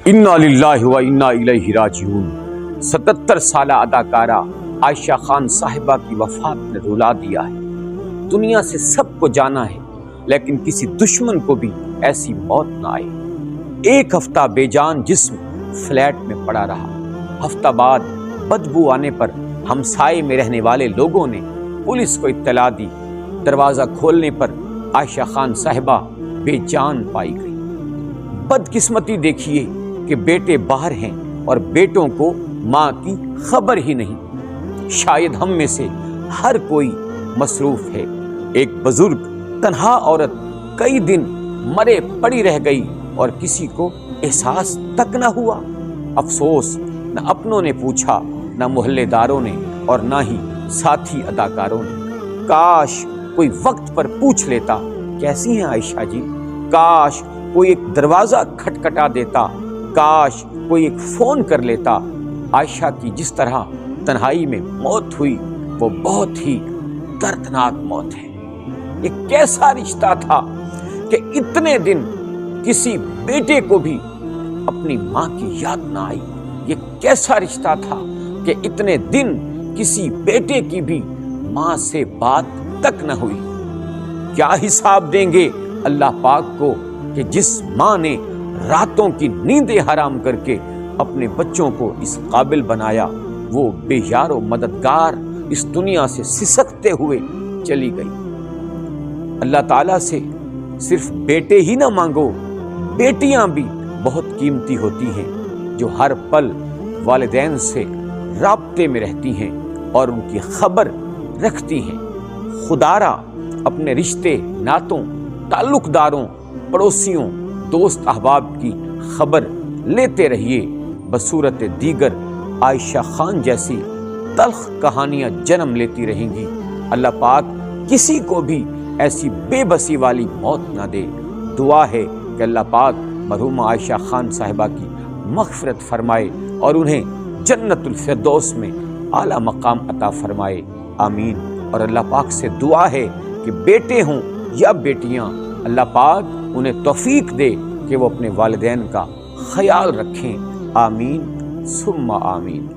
انا للہ و انا الیہ راجعون۔ 77 سالہ اداکارہ عائشہ خان صاحبہ کی وفات نے رلا دیا ہے۔ دنیا سے سب کو جانا ہے، لیکن کسی دشمن کو بھی ایسی موت نہ آئے۔ 1 ہفتہ بے جان جسم فلیٹ میں پڑا رہا۔ ہفتہ بعد بدبو آنے پر ہمسائے میں رہنے والے لوگوں نے پولیس کو اطلاع دی۔ دروازہ کھولنے پر عائشہ خان صاحبہ بے جان پائی گئی۔ بدقسمتی دیکھیے کہ بیٹے باہر ہیں اور بیٹوں کو ماں کی خبر ہی نہیں۔ شاید ہم میں سے ہر کوئی مصروف ہے۔ ایک بزرگ تنہا عورت کئی دن مرے پڑی رہ گئی اور کسی کو احساس تک نہ ہوا۔ افسوس، نہ اپنوں نے پوچھا، نہ محلے داروں نے، اور نہ ہی ساتھی اداکاروں نے۔ کاش کوئی وقت پر پوچھ لیتا، کیسی ہیں عائشہ جی؟ کاش کوئی ایک دروازہ کھٹکھٹا دیتا، کاش کوئی ایک فون کر لیتا۔ عائشہ کی جس طرح تنہائی میں موت ہوئی، وہ بہت ہی دردناک موت ہے۔ یہ کیسا رشتہ تھا کہ اتنے دن کسی بیٹے کو بھی اپنی ماں کی یاد نہ آئی؟ یہ کیسا رشتہ تھا کہ اتنے دن کسی بیٹے کی بھی ماں سے بات تک نہ ہوئی؟ کیا حساب دیں گے اللہ پاک کو کہ جس ماں نے راتوں کی نیندیں حرام کر کے اپنے بچوں کو اس قابل بنایا، وہ بے یار و مددگار اس دنیا سے سسکتے ہوئے چلی گئی۔ اللہ تعالیٰ سے صرف بیٹے ہی نہ مانگو، بیٹیاں بھی بہت قیمتی ہوتی ہیں، جو ہر پل والدین سے رابطے میں رہتی ہیں اور ان کی خبر رکھتی ہیں۔ خدارا اپنے رشتے ناتوں، تعلق داروں، پڑوسیوں، دوست احباب کی خبر لیتے رہیے۔ بصورت دیگر عائشہ خان جیسی تلخ کہانیاں جنم لیتی رہیں گی۔ اللہ پاک کسی کو بھی ایسی بے بسی والی موت نہ دے۔ دعا ہے کہ اللہ پاک مرحومہ عائشہ خان صاحبہ کی مغفرت فرمائے اور انہیں جنت الفردوس میں اعلیٰ مقام عطا فرمائے، آمین۔ اور اللہ پاک سے دعا ہے کہ بیٹے ہوں یا بیٹیاں، اللہ پاک انہیں توفیق دے کہ وہ اپنے والدین کا خیال رکھیں، آمین ثم آمین۔